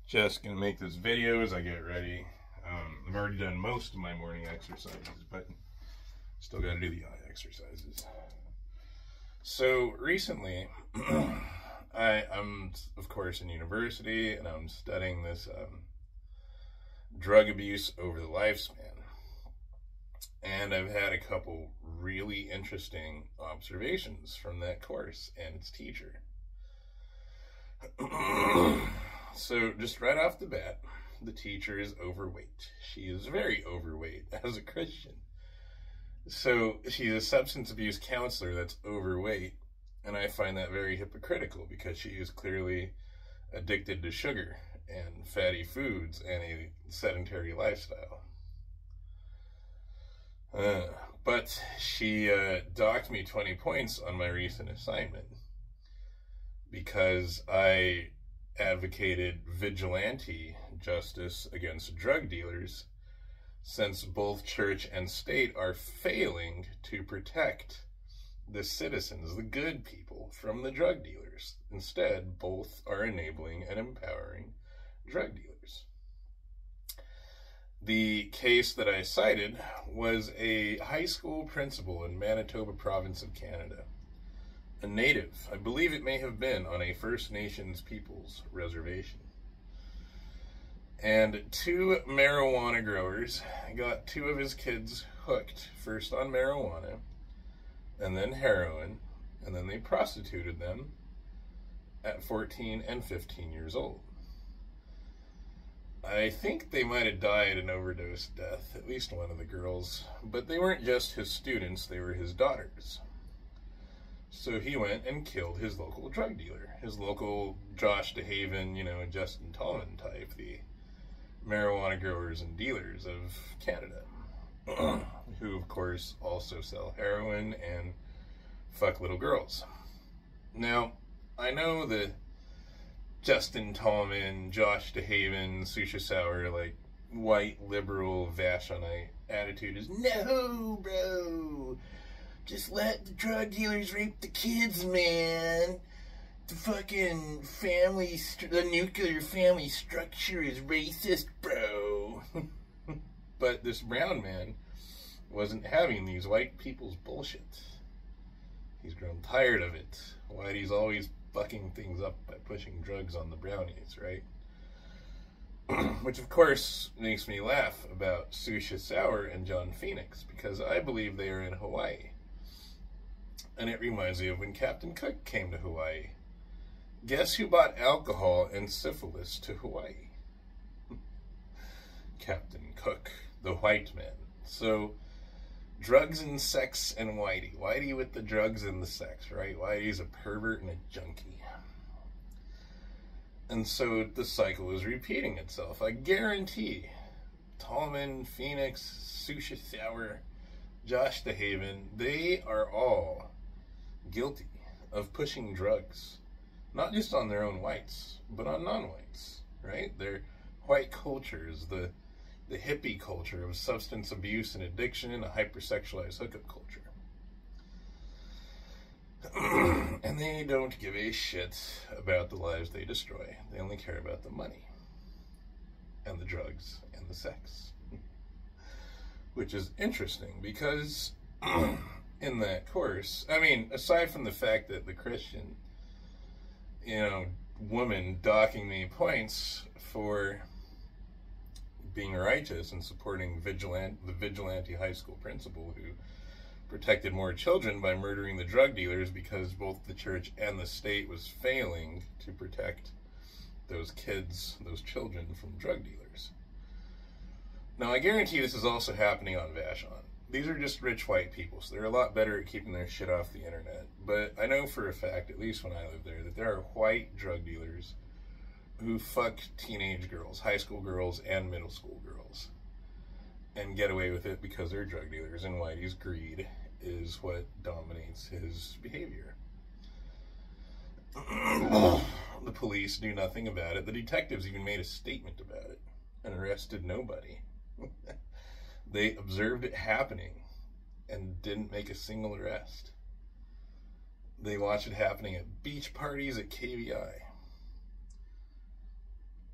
Just gonna make this video as I get ready. I've already done most of my morning exercises, but still gotta do the eye exercises. So recently, I'm of course in university and I'm studying this drug abuse over the lifespan. And I've had a couple really interesting observations from that course and its teacher. So just right off the bat, the teacher is overweight. She is very overweight as a Christian. So she's a substance abuse counselor that's overweight, and I find that very hypocritical because she is clearly addicted to sugar and fatty foods and a sedentary lifestyle. But she docked me 20 points on my recent assignment because I advocated vigilante justice against drug dealers, since both church and state are failing to protect the citizens, the good people, from the drug dealers. Instead, both are enabling and empowering drug dealers. The case that I cited was a high school principal in Manitoba province of Canada, a native. I believe it may have been on a First Nations peoples reservation. And two marijuana growers got two of his kids hooked, first on marijuana, and then heroin, and then they prostituted them at 14 and 15 years old. I think they might have died an overdose death, at least one of the girls, but they weren't just his students, they were his daughters. So he went and killed his local drug dealer, his local Josh DeHaven, Justin Tallman type, the marijuana growers and dealers of Canada, who of course also sell heroin and fuck little girls. Now, I know the Justin Tallman, Josh DeHaven, Susha Sour, white liberal Vashonite attitude is, no, bro, just let the drug dealers rape the kids, man. The fucking the nuclear family structure is racist, bro. But this brown man wasn't having these white people's bullshit. He's grown tired of it. Whitey's always fucking things up by pushing drugs on the brownies, right? Which of course makes me laugh about Susha Sour and John Phoenix, because I believe they are in Hawaii. And it reminds me of when Captain Cook came to Hawaii. Guess who brought alcohol and syphilis to Hawaii? Captain Cook, the white man. So, drugs and sex and Whitey. Whitey with the drugs and the sex, right? Whitey's a pervert and a junkie. And so the cycle is repeating itself. I guarantee Tallman, Phoenix, Susha Sour, Josh DeHaven, they are all guilty of pushing drugs. Not just on their own whites, but on non-whites, right? Their white cultures, the hippie culture of substance abuse and addiction and a hypersexualized hookup culture. And they don't give a shit about the lives they destroy. They only care about the money and the drugs and the sex. Which is interesting because in that course, I mean, aside from the fact that the Christian woman docking me points for being righteous and supporting the vigilante high school principal who protected more children by murdering the drug dealers because both the church and the state was failing to protect those kids, those children, from drug dealers. Now, I guarantee this is also happening on Vashon. These are just rich white people, so they're a lot better at keeping their shit off the internet. But I know for a fact, at least when I lived there, that there are white drug dealers who fuck teenage girls, high school girls, and middle school girls, and get away with it because they're drug dealers, and Whitey's greed is what dominates his behavior. The police do nothing about it. The detectives even made a statement about it and arrested nobody. They observed it happening and didn't make a single arrest. They watched it happening at beach parties at KVI.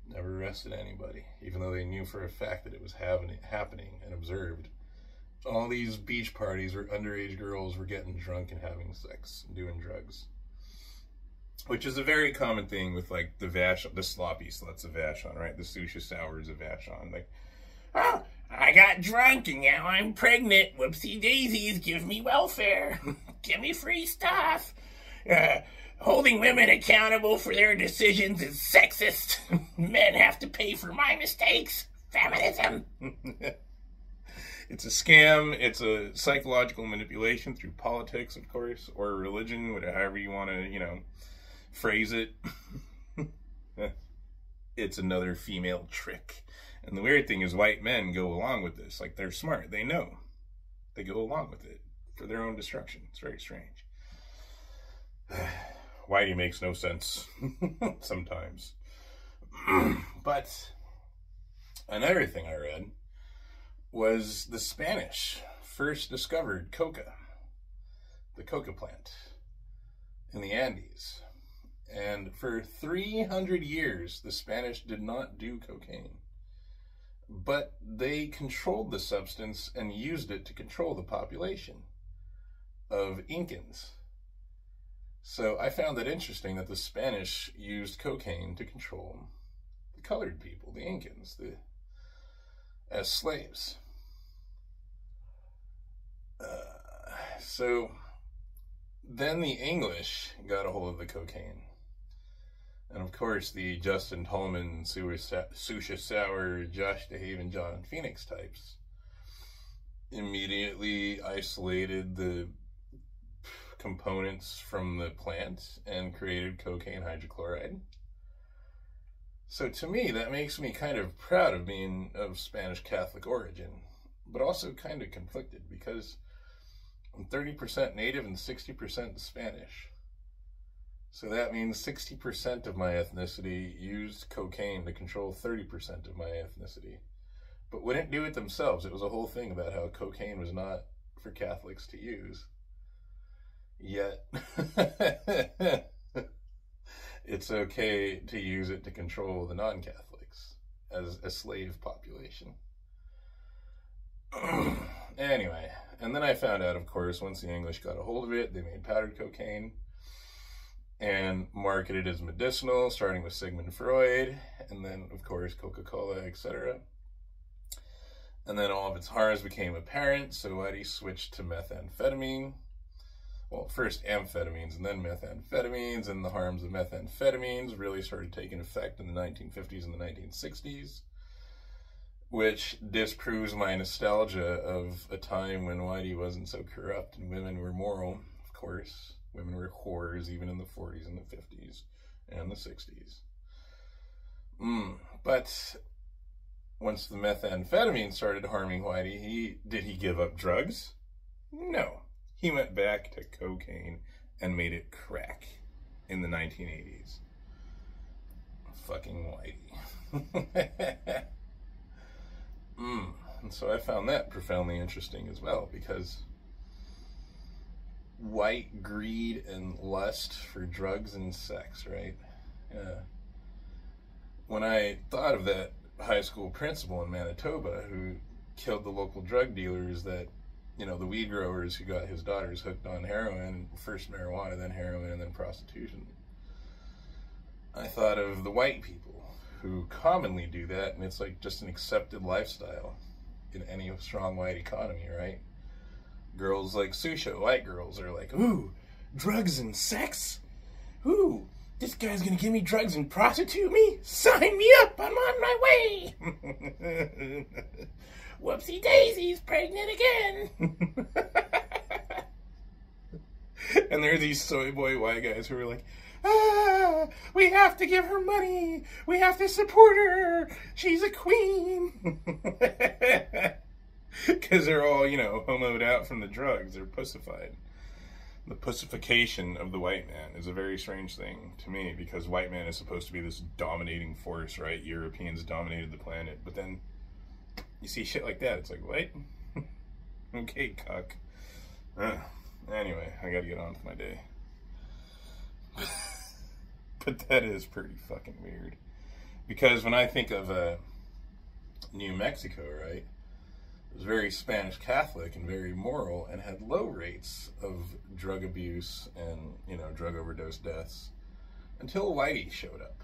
Never arrested anybody, even though they knew for a fact that it was happening and observed. All these beach parties where underage girls were getting drunk and having sex and doing drugs. Which is a very common thing with, like, the sloppy sluts of Vashon, right? The Susha Sours of Vashon. Like, oh, I got drunk and now I'm pregnant. Whoopsie daisies, give me welfare. Give me free stuff. Holding women accountable for their decisions is sexist. Men have to pay for my mistakes. Feminism. It's a scam. It's a psychological manipulation through politics, of course, or religion, however you want to, phrase it. It's another female trick. And the weird thing is white men go along with this. Like, they're smart. They know. They go along with it for their own destruction. It's very strange. Whitey makes no sense sometimes. But another thing I read was the Spanish first discovered coca, the coca plant in the Andes. And for 300 years, the Spanish did not do cocaine. But they controlled the substance and used it to control the population of Incans. So I found that interesting that the Spanish used cocaine to control the colored people, the Incans, as slaves. So then the English got a hold of the cocaine. And of course, the Justin Tolman, Susha Sour, Josh DeHaven, John Phoenix types immediately isolated the components from the plant and created cocaine hydrochloride. So to me, that makes me kind of proud of being of Spanish Catholic origin, but also kind of conflicted because I'm 30% Native and 60% Spanish. So that means 60% of my ethnicity used cocaine to control 30% of my ethnicity, but wouldn't do it themselves. It was a whole thing about how cocaine was not for Catholics to use. Yet, it's okay to use it to control the non-Catholics as a slave population. Anyway, and then I found out, of course, once the English got a hold of it, they made powdered cocaine and marketed as medicinal, starting with Sigmund Freud, and then, of course, Coca-Cola, etc. And then all of its harms became apparent, so Whitey switched to methamphetamine. Well, first amphetamines and then methamphetamines, and the harms of methamphetamines really started taking effect in the 1950s and the 1960s, which disproves my nostalgia of a time when Whitey wasn't so corrupt and women were moral, of course. Women were whores even in the 40s and the 50s and the 60s. But once the methamphetamine started harming Whitey, did he give up drugs? No. He went back to cocaine and made it crack in the 1980s. Fucking Whitey. And so I found that profoundly interesting as well, because white greed and lust for drugs and sex, right? When I thought of that high school principal in Manitoba who killed the local drug dealers that, the weed growers who got his daughters hooked on heroin, first marijuana, then heroin, and then prostitution, I thought of the white people who commonly do that, and it's like just an accepted lifestyle in any strong white economy, right? Girls like Susha, white girls, are like, ooh, drugs and sex? Ooh, this guy's gonna give me drugs and prostitute me? Sign me up, I'm on my way! Whoopsie daisies, pregnant again! And there are these soy boy white guys who are like, we have to give her money, we have to support her, she's a queen! Because they're all, homoed out from the drugs. They're pussified. The pussification of the white man is a very strange thing to me, because white man is supposed to be this dominating force, right? Europeans dominated the planet. But then you see shit like that. It's like, what? Okay, cuck. Anyway, I gotta get on with my day. But that is pretty fucking weird. Because when I think of New Mexico, right, it was very Spanish Catholic and very moral and had low rates of drug abuse and, drug overdose deaths until Whitey showed up.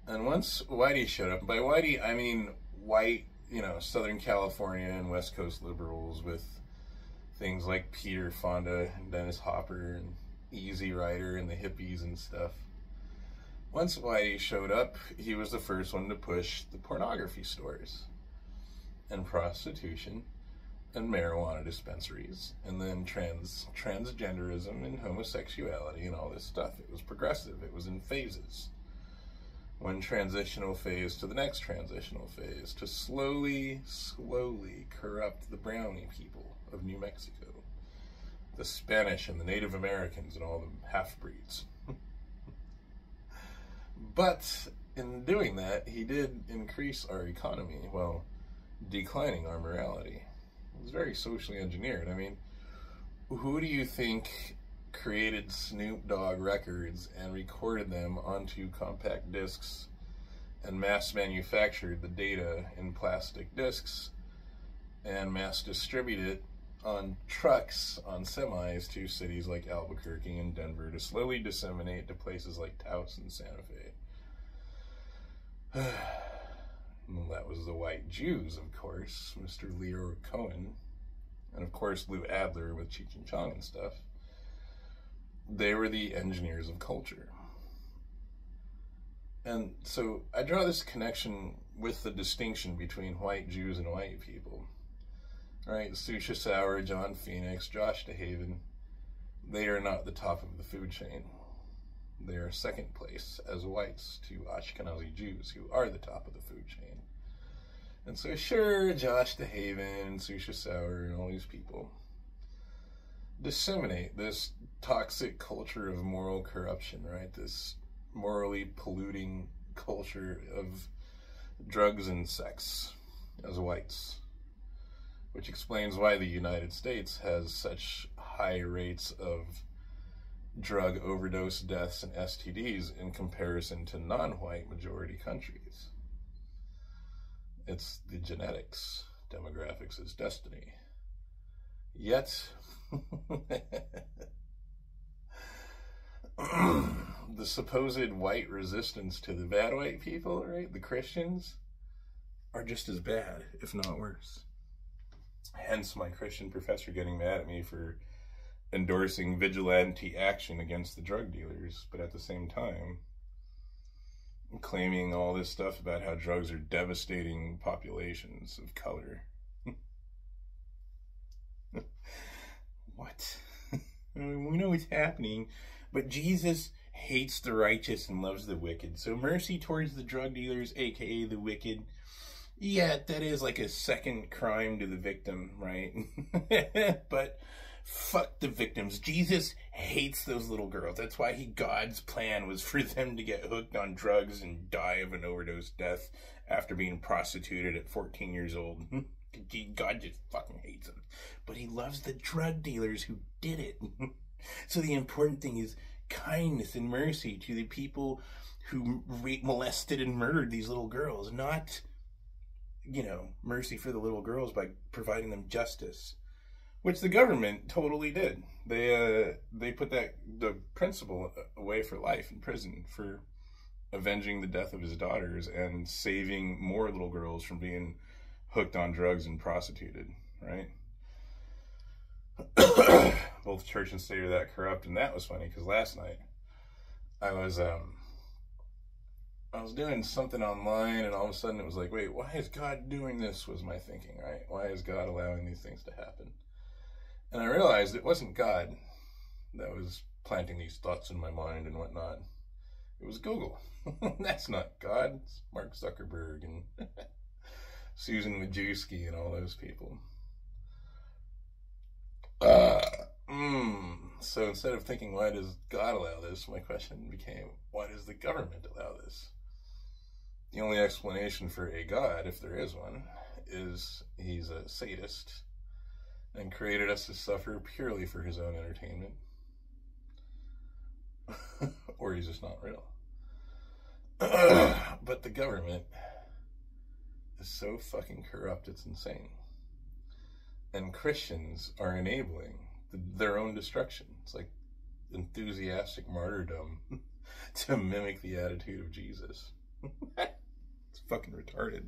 And once Whitey showed up, by Whitey I mean white, Southern California and West Coast liberals with things like Peter Fonda and Dennis Hopper and Easy Rider and the hippies and stuff. Once Whitey showed up, he was the first one to push the pornography stores and prostitution and marijuana dispensaries and then transgenderism and homosexuality and all this stuff. It was progressive. It was in phases. One transitional phase to the next transitional phase to slowly corrupt the brownie people of New Mexico, the Spanish and the Native Americans and all the half-breeds. But in doing that, he did increase our economy while declining our morality. It was very socially engineered. I mean, who do you think created Snoop Dogg records and recorded them onto compact discs and mass manufactured the data in plastic discs and mass distributed it on trucks, on semis to cities like Albuquerque and Denver to slowly disseminate to places like Taos and Santa Fe? Well, that was the white Jews, of course, Mr. Leo Cohen, and of course Lou Adler with Cheech and Chong and stuff. They were the engineers of culture. And so I draw this connection with the distinction between white Jews and white people. Right? Susha Sauer, John Phoenix, Josh DeHaven, they are not the top of the food chain. They are second place as whites to Ashkenazi Jews, who are the top of the food chain. And so sure, Josh DeHaven, Susha Sauer, and all these people disseminate this toxic culture of moral corruption, right? This morally polluting culture of drugs and sex as whites, which explains why the United States has such high rates of drug overdose deaths and STDs in comparison to non-white majority countries. It's the genetics. Demographics is destiny. Yet, the supposed white resistance to the bad white people, right, the Christians, are just as bad, if not worse. Hence my Christian professor getting mad at me for endorsing vigilante action against the drug dealers, but at the same time claiming all this stuff about how drugs are devastating populations of color. What? We know what's happening, but Jesus hates the righteous and loves the wicked. So mercy towards the drug dealers, aka the wicked, yeah, that is like a second crime to the victim, right? But fuck the victims. Jesus hates those little girls. That's why God's plan was for them to get hooked on drugs and die of an overdose death after being prostituted at 14 years old. God just fucking hates them. But he loves the drug dealers who did it. So the important thing is kindness and mercy to the people who molested and murdered these little girls, not, mercy for the little girls by providing them justice, which the government totally did. They put the principal away for life in prison for avenging the death of his daughters and saving more little girls from being hooked on drugs and prostituted, right? Both church and state are that corrupt. And that was funny because last night I was doing something online, and all of a sudden it was like, wait, why is God doing this, was my thinking, right? Why is God allowing these things to happen? And I realized it wasn't God that was planting these thoughts in my mind and whatnot. It was Google. That's not God. It's Mark Zuckerberg and Susan Wojcicki and all those people. So instead of thinking, why does God allow this, my question became, why does the government allow this? The only explanation for a God, if there is one, is he's a sadist and created us to suffer purely for his own entertainment. Or he's just not real. But the government is so fucking corrupt, it's insane. And Christians are enabling their own destruction. It's like enthusiastic martyrdom to mimic the attitude of Jesus. It's fucking retarded.